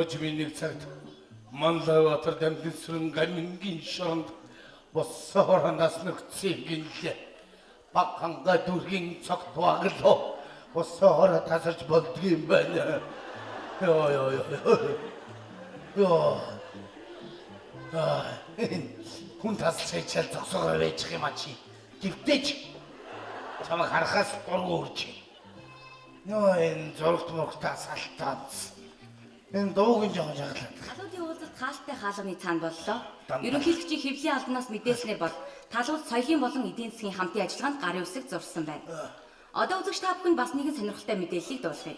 Хожимын нэг цагт Манлайбаатар дамжинсрын гамингийн шоронд боссоор наснагцсан гинлээ. Багханга дүргийн цогт баглоо. Боссоор тасарч болдгийм байна. Йоо. Хүн тасчаачаал зогсоогоо байж юм а чи. Гэвтэж чамайг харахаас дургу үрж. Нөө энэ зургт мөргтаа салтаанц. Энэ дуугийн жоон жаглаа. Талуудын уулзалт хаалттай хаалганы цаанд боллоо. Ерөнхийлөгчийн хэвлийн албанаас мэдээснээр бол талууд соёлын болон эдийн засгийн хамтын ажиллагаанд гарын үсэг зурсан байна. Одоо үзэгч та бүхэнд бас нэгэн сонирхолтой мэдээллийг дуулгая.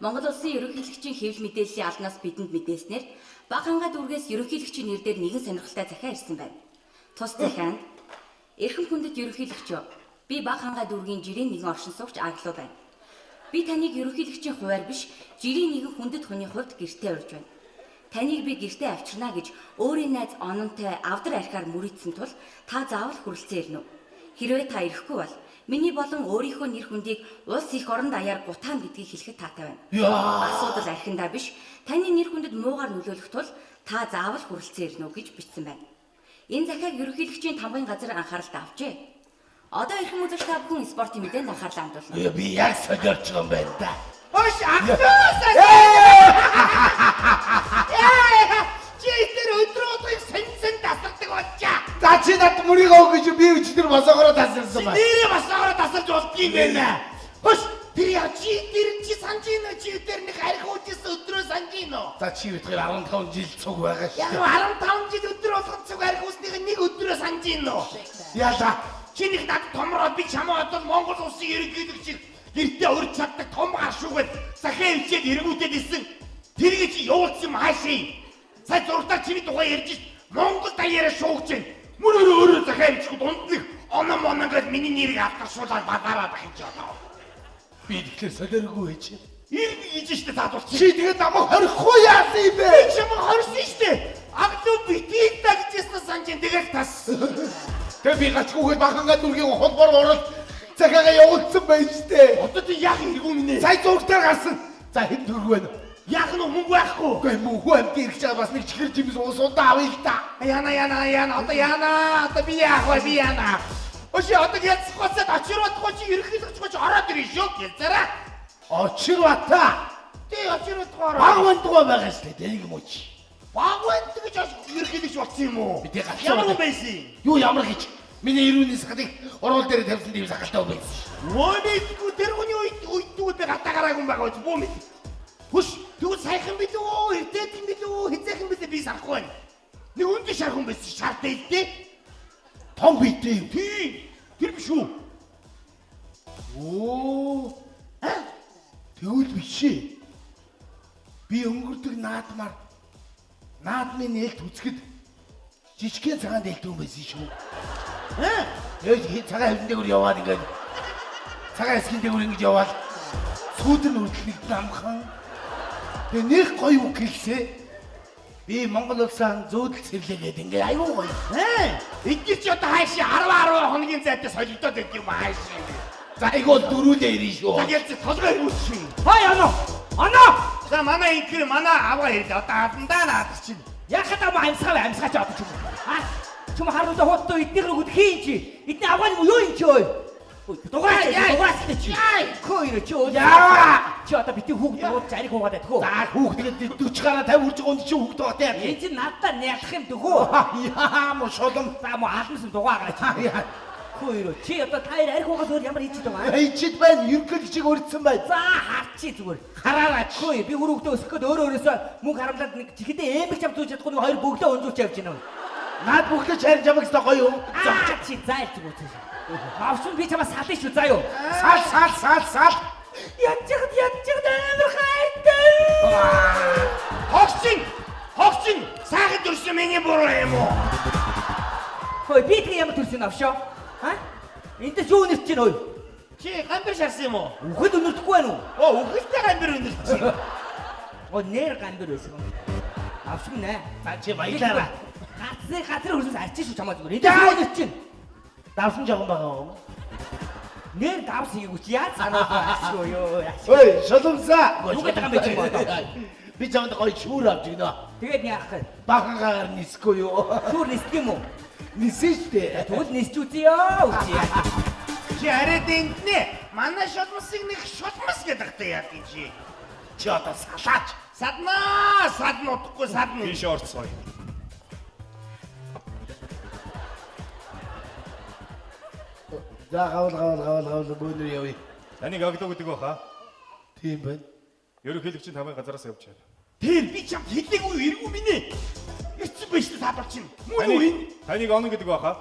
Монгол улсын ерөнхийлөгчийн хэвлэл мэдээллийн албанаас бидэнд мэдээснээр Баг хангаа дүүргээс ерөнхийлөгчийн нэр дээр нэгэн сонирхолтой захиа ирсэн байна. Тус захианд эрхэм хүндэт ерөнхийлөгчөө би Баг хангаа дүүргийн жирийн нэгэн оршин суугч Аглуу байна. Би таныг ерөнхийлөгчийн хуваар биш, жирийн нэгэн хүндэт хүний хувьд гэртээ урьж байна. Таныг би гэртээ авчирна гэж өөрийн найз ононтой авдар архиар мөрийдсэн тул та заавал хүрэлцэн ирнэ үү? Хэрвээ та ирэхгүй бол миний болон өөрийнхөө нэр хүндийг улс их оронд даяар гутаана гэдгийг хэлэхэд таатай байна. Асуудал архиндаа биш, таны нэр хүндэд муугаар нөлөөлөх тул та заавал хүрэлцэн ирнэ үү гэж бичсэн байна. Энэ захиаг ерөнхийлөгчийн тамгын газар анхааралд авчээ. Одоо эрхэм үзэгч та бүхэн спортын мэдээнд анхаарлаа хандуулна. Би яг солиорч байгаа юм байна да. Ош ахтуусаа. Чи тэр өдрөөдгийг сэнсэн тасардаг болчаа. За чи над мөрийг өг гэж би өчтөр босоогоор тасарсан байна. Нэрээ босоогоор тасарч болдгийм байна. Хош тэр яа чи санаж ийн чи тэр нэг арх уудсан өдрөө санаж ийн үү? За чи бид 15 жил цуг байгаа шүү. Яг 15 жил өдөр болгон цуг арх усныг нэг өдрөө санаж ийн үү? Яалаа. Чи нэг над томроо би чамаа одоо Монгол улсын ерөнхийлөгчийг гэртээ урьж чаддаг том гаршуугаад захиа хөвчээд эргүүлээд исэн. Тэрийг чи явуулсан хаашаа. Сая зургатаар чиний тухай ярьж ш. Монгол даяараа шуугч байна. Мөр өөрөө захиа хөвчгүй дунд нэг оноо миний нэрийг авдаршуулаад бадараад байх юм чи одоо. Би тэгэхээр солиоргүй байж. Ирнэ гэж штэ заадуулч. Чи тэгээд намайг хорихгүй яасан юм бэ? Би чамайг хорсон штэ. Аглуу битээ та гэжсэн санаж тэгэл тас. Тэгээ би гачгүйгээр Багхангаа дүүргийн холбоор ороод захиагаа явуулсан байж штэ. Одоо ти яах хэрэггүй минь. Сая зургатаар гарсан. За хэн дөрөв байна? Яах нь мөнгө байхгүй. Үгүй мөнгө амт ирэх чаа бас нэг чихэр жимс уусуудаа авъя л да. Яна одоо яна. Одоо би яах вэ би яна. Өшөө одоо яцхацад очирватгүй чи ерөнхийлөгчгүй ороод ирэн шүү гэлзараа. Очирвата. Тэ очирватгүй ороо. Багвантгаа байгаа штэ тэрийг юм уу чи. Багвант гэж ерөнхийлөгч болсон юм уу? Би тэг гацсан. Ямар байсан? Юу ямар гэж? Миний эрүүний сахалыг орол дээр тавьсан тийм сахалтай байсан. Мөнийггүй тэр хүний үйдгүүд би гатагараагүй байгаа үз бүү мэд. Хүш тэгвэл сайхан билүү, эрдээдэн билүү, хизээхэн билээ би санахгүй байна. Нэг үндэ шархан байсан шаартай л дээ. Том битэй юу? Тийм. Тэр биш үү? Оо. Тэгвэл биш ээ. Би өнгөрдөг наадмын нээлт үзэхэд жижигхэн цагаан дэлтүүн байсан шүү. Яг цагаан хэвэн дээгүүр яваад ингээд цагаан эсгийн дээгүүр ингэж яваад сүүдэр нүрдлэгт намхан. Тэгээ нэг гоё үг хэлсэ. Би Монгол улсаа зөөдөл цэрлээгээд ингээд аюу гоё. Эдгээр чи одоо хаашаа 10 хоногийн зайтай солигдоод байд юм хаашаа. За айгуу дөрүүлээ ирэн шүү. Тэгэл толгой үүсчин. Хай анаа. За манай инкэр манай аваа ирдэ одоо хадандаа наад чинь. Яхад ама амьсгаач одоо ч юм. Чум харуулда хотто эднэр нөгөд хийн чи. Эдний аваа юу юм чи ой. Дугаартай чи. Хөөе чи өө. Яа. Чи одоо бити хүүхд рүү зариг хуугаад байх хөө. За хүүхдэд 40 гараа 50 үрж гонд чи хүүхд байгаа тийм. Энэ чи надад нялах юм дөхөө. Яа мо шолом. За мо хаалмсан дугаагаа чи. Хөөе чи одоо таяр арх хуугаад өөр ямар хийчихэд байгаа. Хийчихэд байна. Ерөнхийлөгчийг урьдсан байна. За харчи зүгээр. Хараараач. Хөөе би өрөвдөө өсөх гээд өөрөөсөө мөнгө харамлаад нэг чихэдээ эмэг чам зүүж чадахгүй нэг хоёр бөглөө өнжүүлж явж байна. Наад бүгд чарж явах гэсэн гоё юу? За чи зайл зүгээр. Авсан би чамаа сална шүү заа юу. Сал. Ядчихэд амар хайртай. Хогчин сайхан төрсөн миний буруу юм уу? Хөөе би тэг ямар төрсөн авшаа? Энд юу нэрч чинь ой? Чи гамбир шарсан юм уу? Үхэд өнөрдөхгүй байна уу? Үхэлтэй гамбир өнөрч. Нэр гамбир байсан. Авшиг нэ. За чи баялаарай. Газар хөрсөс арчин шүү чамаа зүгээр. Энд юу нэрч чинь? Давсан жоохон байгаа юм. Нэр давс хийгээгүй чи яаж санаад байна шүү ёо. Ой, шоломсаа. Юу гэдэг юм бэ чи одоо? Би чамд гоё шүүр авч гинэ. Тэгээд яах вэ? Бахангаар нисэхгүй юу? Шүүр нисэх юм уу? Нисэж штэ. Тэгвэл нисч үзье ёо. Чи арай дэнднэ. Манай шулмасыг нэг шулмас гэдэг та яа гэж. Чи одоо салаач. Саднаа, садна утгагүй садна. Тийш орцгоё. За гавал бөөнөр явъя. Таныг агдаг гэдэг баха. Тийм байна. Ерөнхийлөгчийн тамгын газараас явж байна. Тэр би чамд хэлээгүй эргүү минь. Ирсэн байж та сабарчин. Мөн үү энэ? Таныг онно гэдэг баха.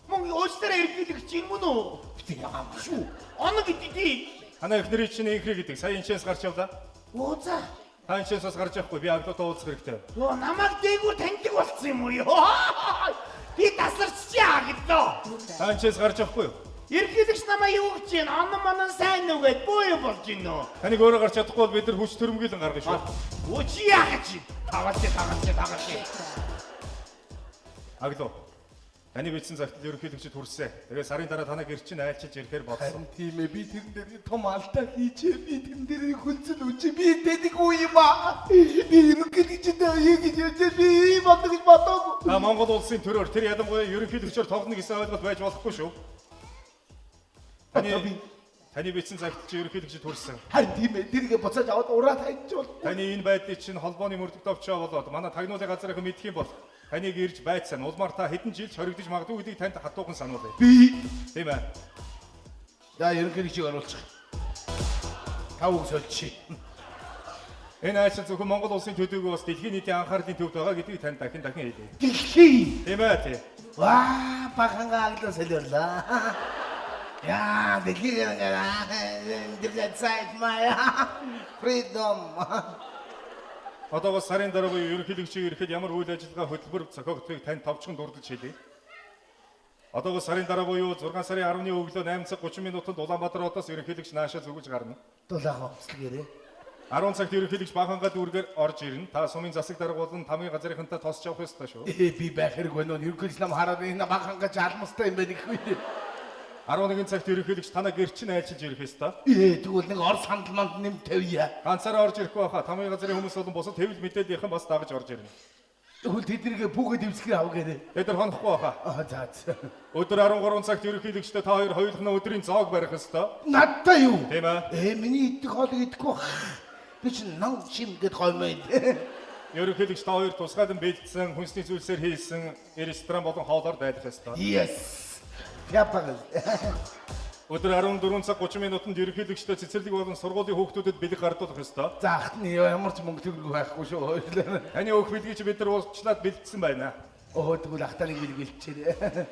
Мөн өөстөрөө эргэлэгч юм мөн үү? Би яам. Шүү. Оног гэдэг. Танай эхнэрийн чинь инхрэг гэдэг. Сая энчээс гарч явлаа. Оо за. Та энчээс бас гарч явахгүй. Би агдуудаа уулзах хэрэгтэй. Йоо намайг дээгүүр таньдаг болсон юм уу ёо? Би тасарч яаглаа. Та энчээс гарч явахгүй юу? Эргэлэгч намайг юу гэж юм? Онон манан сайн нүгэд боо болж гин нөө. Таныг өөрөө гарч чадахгүй бол бид нар хүч төрөмгийлэн гаргана шүү. Оо чи яах гэж? Таваач. Аглуу. Таны бичсэн цагт ерөнхийлөгчд хүрсэн. Тэгээ сарын дараа таныг гэр чинь айлчилж ирэхээр бодсон. Тийм ээ би тэрэн дээр том алдаа хийчээ. Би тэрэн дээр хүлцэн үчи. Би тэдэг уу юм аа. Би ерөнхийлөгчд юу гэж явж би бодож бодоогүй. Та Монгол улсын төрөөр тэр ядамгүйа ерөнхийлөгчөөр тоглоно гэсэн ойлголт байж болохгүй шүү. Таны бичсэн цагт чи ерөнхийлөгчд хүрсэн. Харин тийм ээ тэргээ буцааж аваад ураа тавьчих бол. Таны энэ байдлыг чинь холбооны мөрдөгт авчаа болоод манай тагнуулын газрынхан мэдх юм бол таныг ирж байцсан. Улмаар та хэдэн жил хоригдож магадгүй гэдгийг танд хатуухан сануулъя. Би Тийм ээ. за ерөнхийлөгчийг оруулчих. Тав үг сольчих. Энэ айлчил зөвхөн Монгол улсын төдийгүй бас дэлхийн нийтийн анхаарлын төвд байгаа гэдгийг танд дахин хэлье. Дэлхий. Тийм ээ тий. Ваа бахангаа аглаа солиорлаа. Яа дэлхий гэнэ сайт мая. Freedom. Одоогоос сарын дараа буюу ерөнхийлөгчийн ирэхэд ямар үйл ажиллагаа хөтөлбөр зохиогдохыг танд товчхон дурдж хэлье. Одоогоос сарын дараа буюу 6 сарын 10-ны өглөө 8 цаг 30 минутанд Улаанбаатар хотоос ерөнхийлөгч наашаа зүгэж гарна. Дулаахан уцлагээрээ. 10 цагт ерөнхийлөгч бахангаа дүүргээр орж ирнэ. Та сумын засаг дарга болон тамгын газрынхантай тосч явах ёстой шүү. Би байх хэрэг байна уу? Ерөнхийлөгч нам хараад энэ бахангаа жалмастай юм байна их үү? 11 цагт ерөнхийлөгч танаа гэр чинь айлчилж ирэх ёстой. Тэгвэл нэг ор сандал манд нэм тавья. Ганцаараа орж ирэхгүй байхаа тамгын газрын хүмүүс болон бусад хэвлэл мэдээллийнхэн бас дагаж орж ирнэ. Тэгвэл тэднийгээ бүгд дэвсгэр авгаарэ. Бид нар хонохгүй байхаа. За. Өдөр 13 цагт ерөнхийлөгчтэй та хоёр хоёулахна өдрийн зоог барих ёстой. Надтай юу? Тийм ээ. Миний идэх хоолыг идэхгүй. Би чинь нам шим гэд гоймоо. Ерөнхийлөгч та хоёр тусгайлан бэлдсэн, хүнсний зүйлсээр хийсэн ресторан болон хоолоор дайлах ёстой. Yes. Япаг. Өдөр 14 цаг 30 минутанд ерөнхийлөгчтэй цэцэрлэг болон сургуулийн хүүхдүүдэд бэлэг гардуулах ёстой. За ахтны ямар ч мөнгө төгрөг байхгүй шүү. Таны өөх бэлгийг чи бид нар уучлаад бэлдсэн байна. Тэгвэл ахтаныг бэлгэлчээрээ.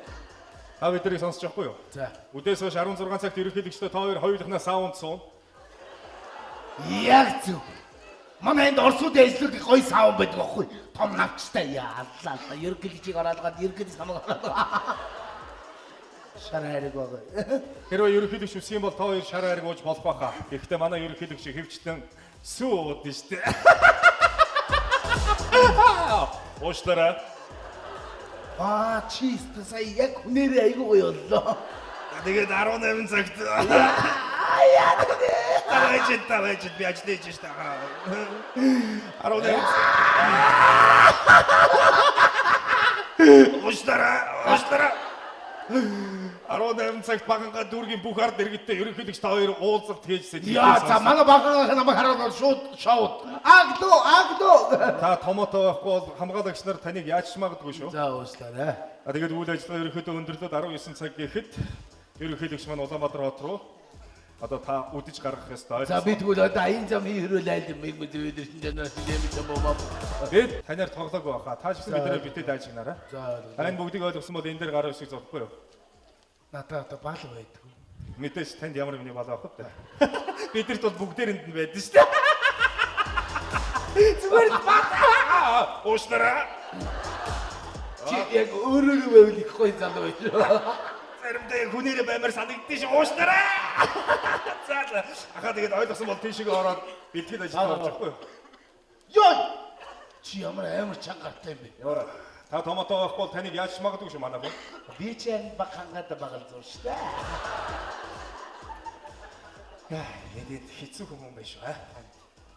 Та биднийг сонсож байхгүй юу? За. Үдээс хойш 16 цагт ерөнхийлөгчтэй та хоёр хоёулахнаа саунд суун. Яг зөв. Манай энд орсууд эзлүүлэх гоё саав байдаг байхгүй. Том навчтай яаллаа. Ерөнхийлөгчийг оруулаад ерөнхийлөгч намайг оруулаад. Шараа хэрэг байгаа. Хэрвээ ерөнхийлөгч үсэх юм бол та хоёр шараа хэрэг ууж болох байхаа. Гэхдээ манай ерөнхийлөгч хөвчлэн сүү уудна штэ. Уушлаарай. Чист сая яг хүнээрээ айгүй гоё боллоо. Тэгээд 18 цагт Тавайч би ажлээж штэ. 18 Уушлаарай. 18 цагт баганга дүүргийн бүх ард иргэдтэй ерөнхийлөгч та хоёр уулзалт хийжсэн. Яа за манай багангаа намайг хараад шууд шоуд. Агдуу. Та томотоо байхгүй бол хамгаалагч нар таныг яаж ч магадгүй шүү. За уушлаарай. Тэгээд үйл ажиллагаа ерөнхийдөө өндөрлөд 19 цаг гэхэд ерөнхийлөгч маань Улаанбаатар хот руу одоо та үдэж гаргах ёстой. За би тэгвэл одоо аян зам хийрүүл айл юм өдөрсөн жанаас нэмж бомоо. Бид танаар тоглоогүй байхаа. Та ч гэсэн бидний битэд ажигнаараа. За. Энэ бүгдийг ойлгосон бол энэ дээр гараа өсөж зовхгүй юу? Надад одоо баал байдаг. Мэдээж танд ямар миний бал авах вэ? Бидэрт бол бүгдээрэнд нь байдаг шүү дээ. Зүгээр баа. Уушлаарай. Чи яг өөрөө байвал их гоё залуу байж. Заримдаа хүнээрээ баймаар санагддээ шүү. Уушлаарай. За. Ахаа тэгээд ойлгосон бол тийшээ ороод бэлтгэл ажиллаж орж ихгүй юу? Йоо! Чи ямар амар чангартай юм бэ? Яа. Та томотоо авахгүй бол таныг яаж ч магадгүй шүү манай хүн. Би ч яг бахангаад багал зур штэ. Яа, эдээд хэцүү хүмүүс байх шүү.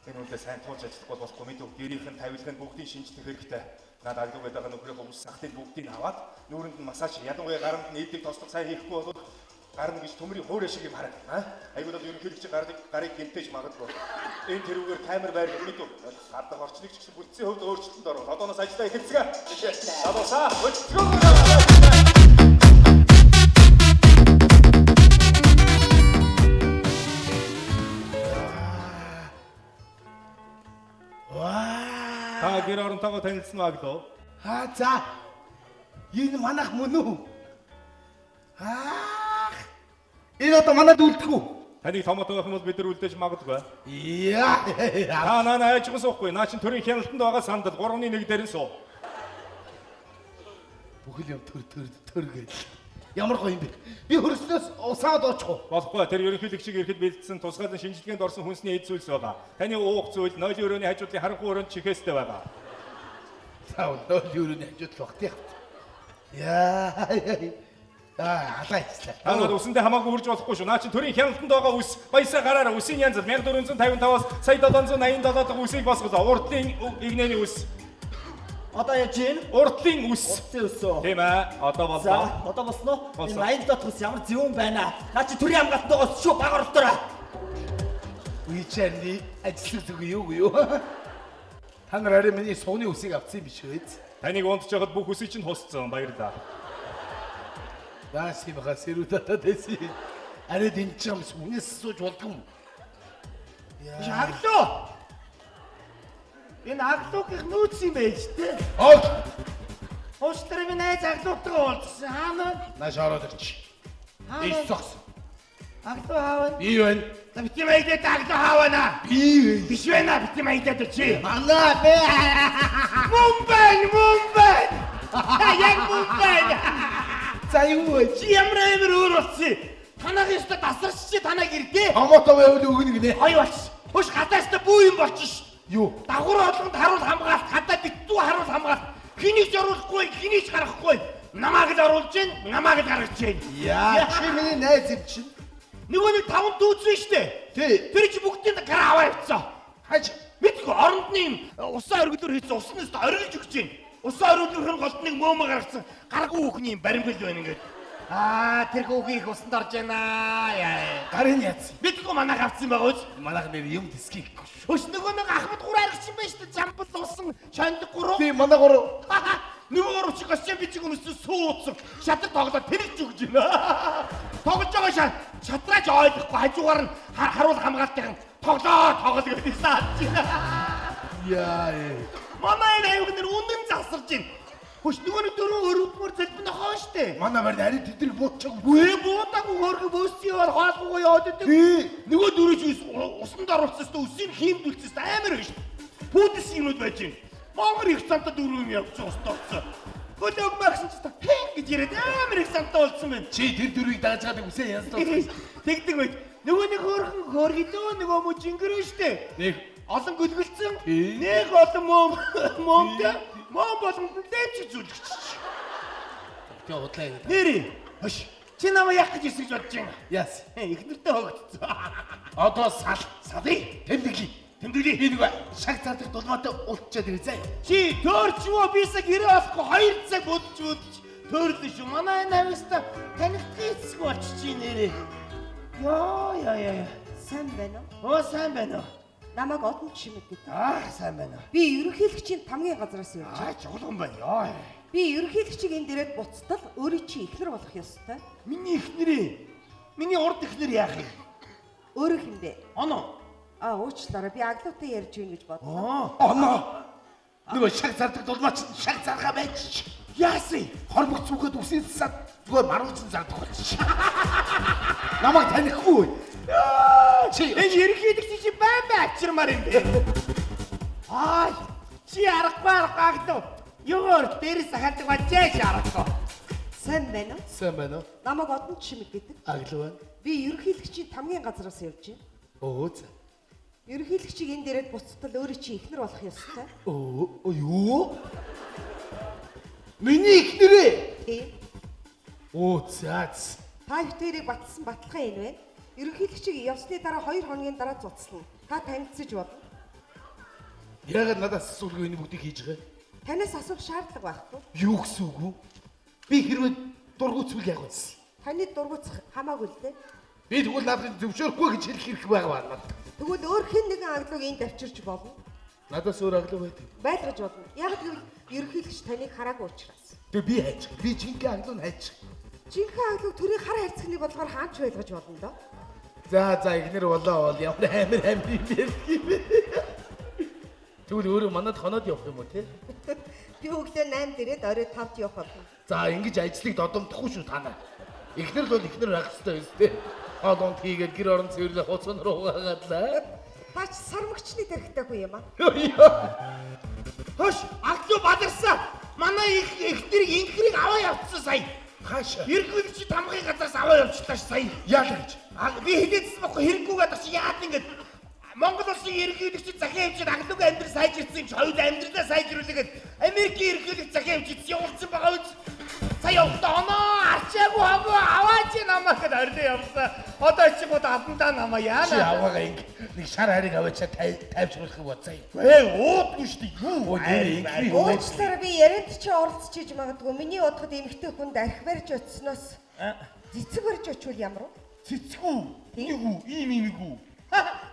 Энэ үнтэй сайн тууж ажиллахгүй болохгүй мэдв. Гэрийнхэн тавилгын бүгдийн шинжлэх хэрэгтэй. Наад агдаг байдаг нөхрийнхөө ус сахтын бүгдийг аваад нүүрэнд нь массаж ялангуяа гаранд нь эдэг тослог сайн хийхгүй бол гарна гэж төмрийн хуурай шиг юм хараг. Айгуу бол ерөнхийдөө гарыг гинтэж магадгүй. Энэ тэрүүгээр камер байрлал мэдв. Гадаг орчныг ч гэсэн бүтцийн хувьд өөрчлөлтөнд оров. Одооноос ажиллаа эхэлцгээ. Одоосаа өчгөө. Та гэр оронтойгоо танилцсан баг лөө? За. Энэ манайх мөн үү? Энэ одоо манайд үлдэх үү? Таныг томоотой байх юм бол бид нар үлдээж магадгүй. Яа. Та наа айжгүй суухгүй. Наа чин төрийн хяналтанд байгаа сандал 3-1 дээр нь суу. Бүхэл юм төр гэж. Ямар гоё юм бэ? Би хөрснөөс усаад очих уу? Болохгүй. Тэр ерөнхийлөгчийг ирэхэд бэлдсэн тусгаалan шинжилгээнд орсон хүнсний эд зүйлс байгаа. Таны уух зүйл, нойлын өрөөний хажуудлын харанхуй өрөөнд чихээстэй байгаа. Тав нойлын өрөөний хажууд л багтих. Яа. Алаа хийлээ. Та нар усандаа хамаагүй үрж болохгүй шүү. Наа чин төрийн хяналтанд байгаа ус баясаа гараараа үсийн янз 1455-аас сая 787 дахь үсийг босгоо. Урдлын игнэний ус. Одоо яаж ийн? Урдлын ус. Уртлын ус уу? Тийм ээ. Одоо боллоо. За, одоо босноо. Болсон. Энэ 80 дахь ус ямар зөвөн байна. Наа чи төрийн хамгаалттай ус шүү баг оролтороо. Үечэрний ажил зүг юу? Та нар арай миний сууны үсийг авсан юм биш үү? Таныг унтж байхад бүх үсийг чинь хусцсан. Баярлалаа. Баас юм хаа сэрүүдэт дэси. Арай дэнчим сүнэс сууж болдгоо. Аглуу. Энэ аглуугийнх нүүц юм байж тээ. Уучлаарай минь найз аглуутайгаа уулзсан. Хаана? Нааш ороод ирч. Иш цогс. Аглуу хаавна. Би юу вэ? За бити майдад аглуу хаавна. Би Биш байна бити майдад чи. Манаа бэ. Мумбай. Яг мумбай. За юу вэ? Чи ямар амир өөр болсон. Танах ёстой тасарч чи танаг ирдээ. Томотоо байвал өгнө гинэ. Ой болч. Хөш гадаастаа бүү юм болчих ш. Юу? Дагвар олонд харуул хамгаалт, гадаа битүү харуул хамгаалт. Хэнийг ч оруулахгүй, хэнийг ч гаргахгүй. Намааг л оруулж гин, намааг л гаргаж гин. Яа, чи миний найз юм чинь. Нөгөө нэг 5 дүүцэн штэ. Тий. Тэр чи бүгдийг гар аваа явцсан. Хаж. Мэдгүй оронд нь усаа өргөлөөр хийсэн уснаас оргилж өгч гин. Усаа өргөлөөр голдныг мөөмө гаргацсан. Гаргуу хүүхний баримгал байна ингээд. Тэр хүүхийг усанд орж байна. Яа. Гарын яц. Мэдгүй манайх авцсан байгаа үз. Манайх нэр юм дискийхгүй. Хөш нөгөө нэг Ахмад гураарч юм байна штэ. Замбал усан шонд гурав. Би манай гурав. Нөгөө гурав чи гасчаа би чиг өнөс суудсан. Шатар тоглоод тэрч өгж байна. Тоглож байгаа шатраач ойлгохгүй хажуугаар нь харуул хамгаалтын тоглоо гэдэг саад чи. Яа. Манай аюуг нэр үнэн засарж байна. Хөш нөгөө нэг дөрөв өрөвдмөр залбин хоо штэ. Манай барь ари тэдний буутчаг. Үе буудаагүй хөргө бөөсөөр хаалгуугаа яваад идэв. Нөгөө дөрөв чи усанд оруулсан штэ үсийг хиймдүүлсэн амар гэж. Пүүдс юмуд байж байна. Монгол их цантаа дөрөв юм явж устгацсан. Гөлөг махсан ч та гэж яриад амар их цантаа болсон байна. Чи тэр дөрвийг дааж гадаг үсээ янз Тэгдэг байт. Нөгөө нэг хөргөдөө нөгөө мужингэр штэ. Нэг олон гөлгөлцөн. Нэг олон мом болгонд дэмжиж зүлгч. тэг удлаа юм. Нэри. Хөш. Чи намайг яах гэж ирсэж бодож байна? Яс. Ихнэртэй хогдсон. Одоо салъя. Тэмдэглэе. Би нэг шаг цаадаг дулмаатай ултчаад ирээ. Чи төөрчмөө бисаг ирээ болохгүй 2 цаг бодож төрлөө шүү. Манай нависта танигдгийн эцэг болчих нэрээ. Яа. Сайн байна Оо уу? сайн байна уу? Намайг одон чимэг гэдэг. Сайн байна. Би ерөнхийлөгчийн тамгийн газраас явж байна. Чуулган байна. Яа. Би ерөнхийлөгчийг энэ дээрээ буцтал өөрийн чи ихнэр болох ёстой. Миний ихнэрээ. Миний урд ихнэр яах юм? Өөрөө хэмдэ. Оно. Уучлаарай. Би аглуутай ярьж байна гэж бодлоо. Оноо. Нөгөө шаг цаадаг дулмаач шаг цаархаа байж. Яасан? Хорбог зүгээд үсээ засаад зүгээр марууцсан зардаг болчих. Намайг танихгүй. Чи Энэ ерөнхийдөгч чи бай ачирмаар юм бэ? Чи аргагүй. Ёор дээрээс хаадаг бачаач аргагүй. Сайн байна уу? сайн байна уу? Намайг одон чимэг гэдэг. Аглуу байна. Би ерөнхийлөгчийн тамгийн газраас явж байна. За. Ерөнхийлөгчийг энэ дээрээ буцтал өөрийн чи ихнэр болох ёстой. Юу? Миний ихнэрээ. Тийм. Заац. Та бүхтэрийг батсан баталгаа энэ байна. Ерөнхийлөгчийг явсны дараа 2 хоногийн дараа цуцлана. Та танилцж болно. Яагаад надаас асуулгүй энэ бүгдийг хийж байгаа? Танаас асуух шаардлага байхгүй. Юу гэсэн үг вэ? Би хэрвээ дургуцвал яг байсан. Таны дургуцах хамаагүй л дээ. Би тэгвэл наадад зөвшөөрөхгүй гэж хэлэх хэрэг байгаа байна. Тэгвэл өөр хэн нэгэн аглыг энд авчирч болно. Надаас өөр аглаа байдаг. Байлгаж болно. Яг л ерөнхийлөгч таныг хараагүй учраас. Тэгээ би хайчих. Би жинхэнэ аглыг хайчих. Жинхэнэ аглыг төрийн хар хайрцагны бодлогоор хаач байлгаж болно доо. За ихнэр болоо ямар амир юм бэ? Тэгвэл өөрөө манад хоноод явах юм уу те? Би өглөө 8 дээрээ орой 5-д явах болно. За ингэж ажлыг додомдохгүй шүү та нар. Ихнэр л бол ихнэр ах хэвээр өс те. Хоолонд хийгээд гэр орон цэвэрлэх хуцан руу гаадлаа. Таач сармагчны тарихтай хүн юм аа. Хош, аглуу бадарсан. Манай ихнэрийг инхрийг аваа явцсан сая. Хаашаа? Ерөнхийлөгч тамгын газраас аваа явчлаа ш сая. Яалаа гэж. Би хэлээдсэн байхгүй хэрэггүй гадаг чи яад ингэж Монгол улсын ерөнхийлөгч захиа хэмжээд аглуугийн амьдрал сайжирсан юм чи хоёул амьдралаа сайжруулаад Америкийн ерөнхийлөгч захиа хэмжээд явуулсан байгаа үз. Сая явтаанаа арчаагүй хаваа аваач намаа гэд орилоо явсан. Одоо чи гоо адандаа намаа Чи яана. аваагаа ингэ нэг шар хариг аваачаа тайвшруулах бодсаа юм. Уудгүй шүү дээ. Юу Инхри Уучлаарай би яриад чи оролцож магадгүй. Миний удахад эмэгтэй хүнд арх барьж утснаас цэцэг барьж очвол ямар вэ? цэцгүү. Ийгүү, ийгүү.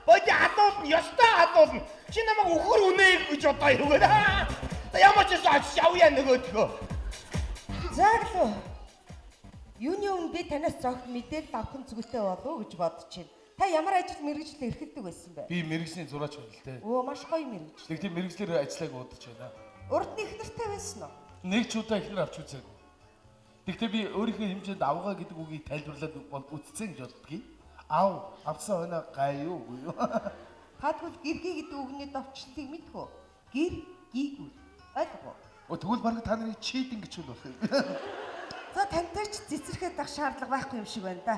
Боди хадуулна, ёстой хадуулна. Чи намайг өхөр үнээх гэж одоо юугаар. Ямар ч шавья нөгөөдгөө. Зааглуу. Юуны өмнө би танаас зогт мэдээлэл авах зүгтээ болов гэж бодож байна. Та ямар ажил мэргэжил эрхэлдэг байсан бэ? Би мэрэгжлийн зураач байна л те. Өө маш гоё мэргэжил. Тэгтээ мэрэгжлэр ажиллааг удаж байна. Урд нь ихнэртэй байсан уу? Нэг ч удаа ихнэр авч үзээгүй. Тэгтээ би өөрийнхөө хэмжээнд авгаа гэдэг үгийг тайлбарлаад үтцэн гэж боддгийг. Авсан хойно гай юу үгүй юу? Хадвал гэргий гэдэг үгний довчлолыг мэдхүү. Гэр гийгүүл. Ойлгов уу? Тэгвэл баг та нарыг чийдэн гэж болох юм. За тантай ч цэцэрэхэд байх шаардлага байхгүй юм шиг байна да.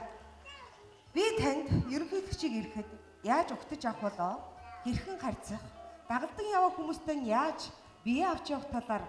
Би танд ерөнхийлөгчийг ирэхэд яаж өгтөж авах болоо? Хэрхэн харьцах? Дагалдан яваа хүмүүстэй нь яаж бие авч явах талаар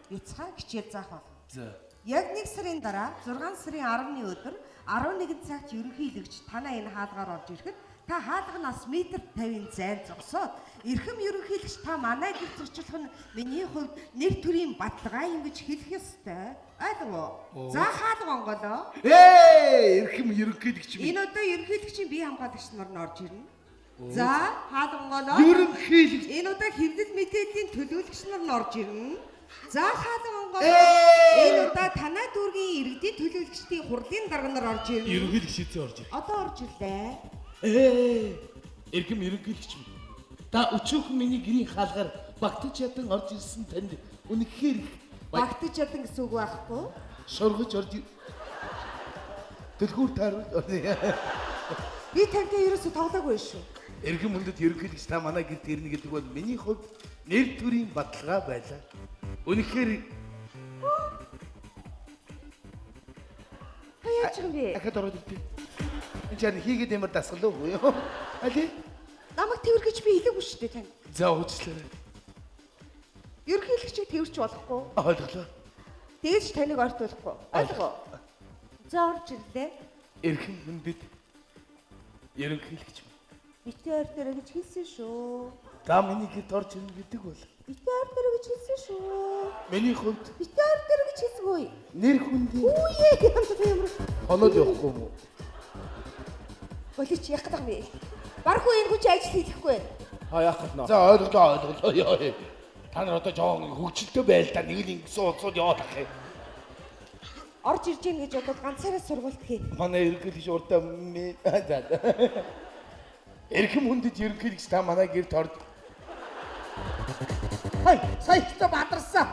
бяцхан хичээл заах болно. За. Яг 1 сарын дараа 6 сарын 10-ны өдөр 11 цагт ерөнхийлөгч танаа энэ хаалгаар орж ирэхэд та хаалганаас метр 50-ын зайн зогсоод эрхэм ерөнхийлөгч та манай гэр зурчлах нь миний хувьд нэр төрийн баталгаа юм гэж хэлэх ёстой. Ойлгов уу? За хаалга онголоо. Эрхэм ерөнхийлөгч минь. Энэ удаа ерөнхийлөгчийн бие хамгаалагч нар нь орж ирнэ. За хаалга онголоо. Ерөнхийлөгч. Энэ удаа хэвлэл мэдээллийн төлөөлөгч нар нь орж ирнэ. За хаалга онголоо. Энэ удаа танай дүүргийн иргэдийн төлөөлөгчдийн хурлын дарга нар орж ирнэ. Ерөнхийлөгч эзэн орж ир. Одоо орж ирлээ. Эрхэм ерөнхийлөгч минь. Та өчөөхөн миний гэрийн хаалгаар багтаж ядан орж ирсэн танд үнэхээр Багтаж ядан гэсэн үг байхгүй. шоргож орж дэлгүүр таарвал Би тантай ерөөсө тоглоогүй шүү. эрхэм хүндэт ерөнхийлөгч та манай гэрт ирнэ гэдэг бол миний хувьд нэр төрийн баталгаа байлаа. Үнэхээр Хаяач юм бэ? ахад ороод ирдээ. Энд чинь хийгээд ямар дасгал уу юу? Али? Намайг тэрвэргэж би хэлээгүй шүү дээ тань. За уучлаарай. Ерөнхийлөгчийг тэрвэрч болохгүй. Ойлголоо. Дээж таныг ортуулахгүй. Ойлгов уу? За орж ирлээ. Эрхэм хүндэт ерөнхийлөгч минь. Битээ ойр дээр гэж хэлсэн шүү. Та миний гэрт орж ирнэ гэдэг бол Битээ ойр дээр гэж хэлсэн шүү. миний хувьд Битээ ойр дээр гэж хэлсгүй. нэр хүндийн Үе ямар хоноод явахгүй юм уу? болич яг гэдэг юм. Бархуу энэ хүн ажил хийхгүй. Яах гээд нөө. За ойлголоо ёо. Та нар одоо жоон хөвгчлөлтөө байл та нэг л ингэсэн уцууд яваад ах юм. Орж ирж гин гэж бодоод ганцаараа сургуульд хий. Манай ерөнхийлөгч урдаа за. Эрхэм хүндэт ерөнхийлөгч та манай гэрт орж Саяхтай бадарсан.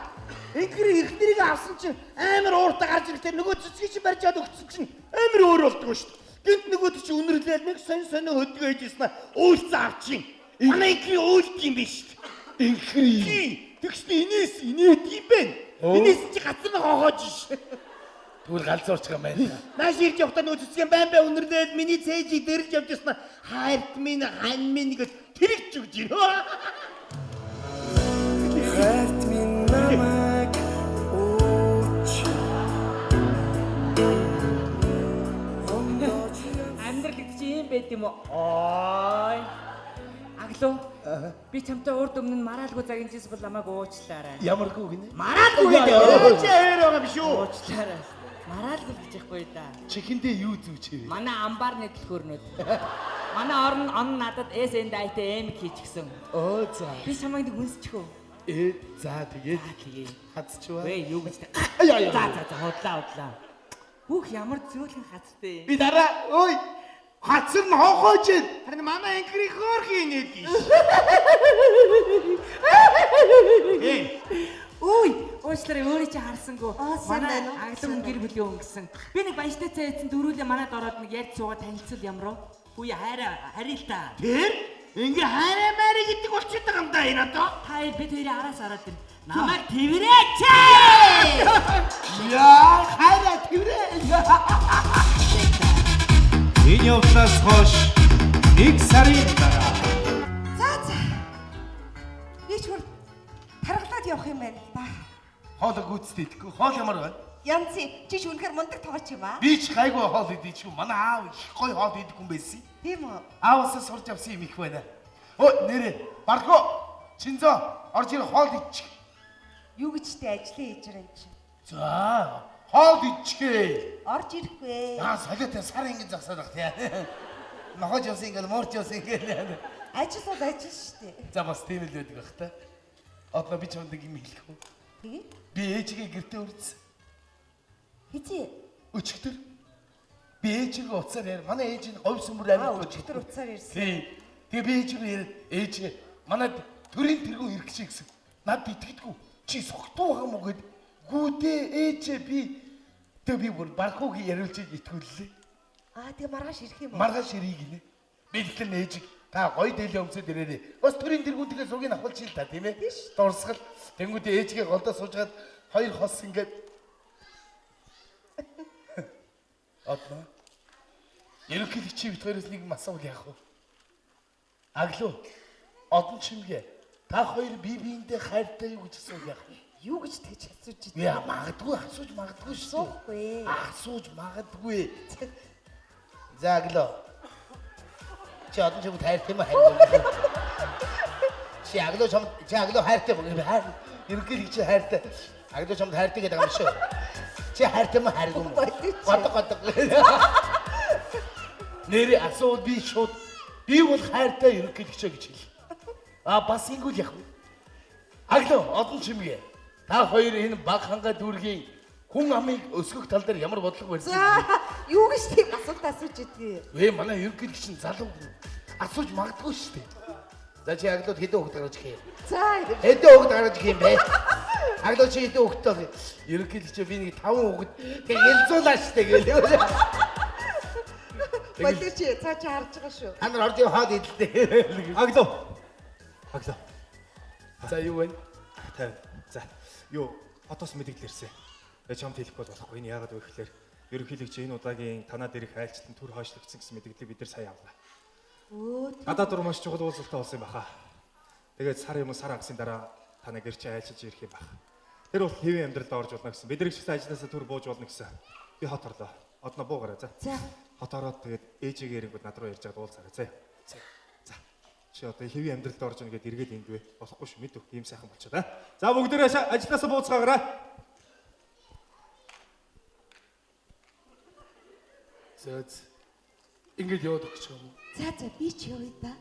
Ихнэрийг авсан чинь амар ууртаа гарч ирэхдээ нөгөө цэцгийг чинь барьж чад өгсөн чинь амар өөр болдгоо шүү дээ. Гинт нөгөөд чинь үнэрлээд нэг сонь хөдгөө хийжсэн үйлцэн авчин. Манай ихний үйлт юм биш шүү дээ. инхри. Тэгснэ инээс инээд юм байна. Инээс чи гацны хогоож ш. Тэгвэл галзуурч байгаа юм байна. Нааш ирж явахдаа нөгөө цэцгийн бай үнэрлээд миний цээжийг дэрж явж яснаа хайрт минь хань минь гэж тэрэгч өгч ийн. Хайрт минь намайг ууч. Амьдрал гэдэг чи юм байт юм уу? Ой. Аглуу. Би чамтай урд өмнө нь мараалгүй загинжээс бол намайг уучлаарай. Ямаргүй гинэ. Мараалгүй Өө чи хэр байгаа биш үү? уучлаарай. Мараалгүй гэж яахгүй да. Чихэндээ юу зүүчээ. Манай амбарны төлхөөрнөд. Манай он надад SNDI-тэй эм хийчихсэн. Оо за. Би чамайг нэг үнсчихөө. За тэгээд хацчваа. Вэ юу гэж. Аяа. За худлаа. Бүх ямар зөөлхөн хацтай. Би дараа ой хацар нь хохооч. Харин манай англи хөөрхий нээд иш. Үй, уучлаарай өөрөө чи харсангүй. сайн Манай байна уу? аглан гэр бүлийн өнгөсөн. Би нэг баяжтай цайцсан дөрүүлээ манад ороод нэг ярьж суугаад танилцал ямар уу? Үе харъя л та. Тэр ингээ хараа маарэ гэдэг болчиход байгаа юм да энэ одоо. Та бид хоёрын араас ороод ир. Намайг тэрвэрээч. Яа хайраа тэрэ. Энэ явдлаас хойш 1 сарын дараа За. Би ч хурд тархалаад явах юм байна л да. Хоол гүйцэд идэхгүй. Хоол ямар байна? Янци чи ч үнэхээр мундаг тооч юм аа. Би ч гайгүй хоол идэж шүү. Манай аав их гоё хоол идэх хүн байсан. Тийм үү? Ааваас сурч авсан юм их байна. Өө нэрээ. Барго. Чинзо орж ир хоол идчих. Юу гэжтэй ажлын хийж байгаа юм чи. За. Хоол идчихээ. Орж ирэхгүй. Аа солиотой сар ингэ зогсоод баг тий. Нохож явсан ингээл муурч явсан ингээл. Ажил бол ажил шүү дээ. За бас тийм л байдаг бах та. Одоо би чамд юм хэлэх үү? Тэгээ? Би ээжигээ гэртээ үрдсэн. Хизээ. Өчигдөр би ээжигээ уцаар яар. Манай ээж нь говь сүмбэр амьд Өчигдөр уцаар ирсэн. Тий. Тэгээ би ээжигээ яар. Ээж манад төрийн тэргүүн ирэх чи гэсэн. Над итгэдэггүй. Чи согтуу байгаа мó гэд. Гүүдээ ээжээ би би бүр бархуугийн яриулж итгүүллээ. Тэгээ маргааш ирэх юм уу? Маргааш ирэх гинэ. Би тэгэхээр ээжиг та гоё дээлээ өмсөд ирээрээ. Бас төрийн тэргүүнтэйгээ суугийн авахч ил та тийм ээ. Дурсгал. Тэнгүүдээ ээжигээ голдоо суужгаад хоёр хос ингээд одоо ерөнхийдөө чи бит хоёроос нэг масуул яах вэ? Аглуу. Одон чимгээ. Та хоёр бие биендээ хайртай юу гэж асуух яах вэ? Юу гэж тэгж асууж ид. Яа магадгүй асууж магадгүй шүү. Суухгүй. Асууж магадгүй. За аглуу. Чи одон чимд хайртай юм хайртай. Чи аглуу хайртай юм. Ерөнхийдөө чи хайртай. Аглуу чамд хайртай гэдэг юм шүү. Чи хайртай юм хайргүй юм. Гот. Нэрээ асууд би шууд би бол хайртай ерөнхийдөө гэж хэл. Бас ингэвэл яах вэ? Аглуу одон чимгээ. Та хоёр энэ баг хангаа дүүргийн хүн амыг өсгөх тал дээр ямар бодлого барьсан? За, юу гэж тийм асуулт асууж идвэ? Вэ манай ерөнхийдөө чинь залуу асууж магадгүй шүү дээ. За чи аглууд хэдэн хүүхэд гаргаж ирэх юм? За, Хэдэн хүүхэд гаргаж ирэх юм бэ? Аглууд чи хэдэн хүүхэдтэй? Ерөнхийдөө чи би нэг 5 хүүхэд тэгээ ялзуулаа шүү дээ гээл. болоо чи цаа чи харж байгаа шүү. Та нар орж ив хаад идэлтэй. Аглуу. За юу вэ? Тав. За. Юу хотоос мэдээлэл ирсэн. Тэгээ чамд хэлэхгүй болохгүй. Энэ яагаад вэ гэхээр ерөнхийдөө энэ удаагийн танаад ирэх айлчлалтын төр хойшлогдсон гэсэн мэдээллийг бид нар сая авлаа. Гадаад дур маш чухал уулзалтай болсон юм баха. Тэгээд сар агасын дараа танаа гэрч айлчилж ирэх юм баха. Тэр бол хэвийн амьдралд орж болно гэсэн. Бид нар ч гэсэн ажлаасаа төр бууж болно гэсэн. Би хот орлоо. Одноо буугараа за. За. Хот ороод тэгээд ээжигээ ирэнгүүт над руу ярьж байгаа уулзаарай за. За. Чи одоо хэвийн амьдралд орж ийн гэдээ эргээд ингэвэ. Болохгүй шүү мэдв. Ийм сайхан болчиход аа. За бүгдээрээ ажлаасаа бууцгаагаарай. За. Ингээд яваад өгч юм уу? За би ч явъя да.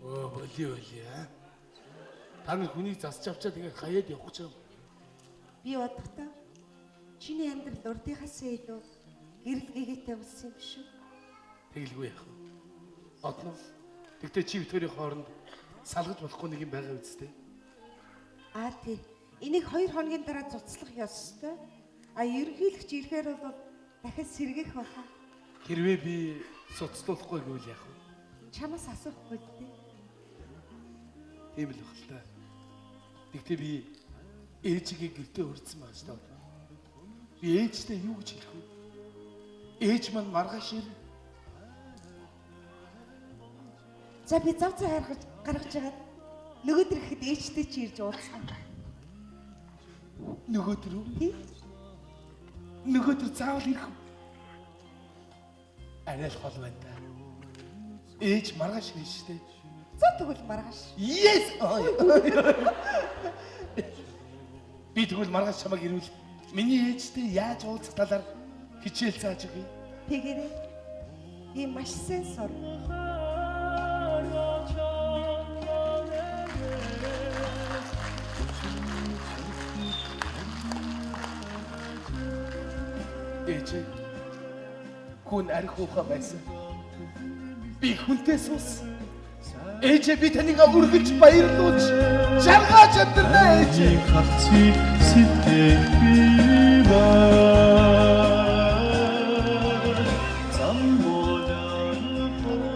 Оо болио аа. Та нар хүнийг засч авчаад ингээд хаяад явах гэж юм. Би бодохдоо чиний амьдрал урдынхаас илүү гэрэл гэгээтэй болсон юм шүү. Тэгэлгүй яах вэ? Одно. Тэгтээ чи битүүрийн хооронд салгаж болохгүй нэг юм байгаа үстэй. Тий. Энийг 2 хоногийн дараа цуцлах ёстой. Ерөнхийлөгч ирэхээр бол дахиад сэргийх баха. Хэрвээ би суцлуулахгүй гэвэл яах вэ? Чамаас асуухгүй дээ. Тийм л баг л та. Тэгтээ би ээжигээ гэртээ өрдсөн байна шүү дээ. Би ээжтэй юу гэж хэлэх вэ? Ээж маань маргааш ирнэ. За би зав гаргаж байгаа. Нөгөөдөр ихэд ээжтэй чи ирж уулзсан. Нөгөөдөр үү? Тий? Нөгөөдөр заавал ирэх. Арай л хол байна та. Ээж маргааш ирнэ шүү дээ. За тэгвэл маргааш. Yes. Би тэгвэл маргааш чамайг ирүүл. Миний ээжтэй яаж уулзах талаар хичээл зааж өгье. Тэгээрэй. Би маш сайн сур. Ээж. Хүн арх ухаа байсан. Би хүнтэй суус. Ээж би таныг үргэлж баярлуулж жаргаж амьдрнаа ээж. хатцыг сэтгэх бий ба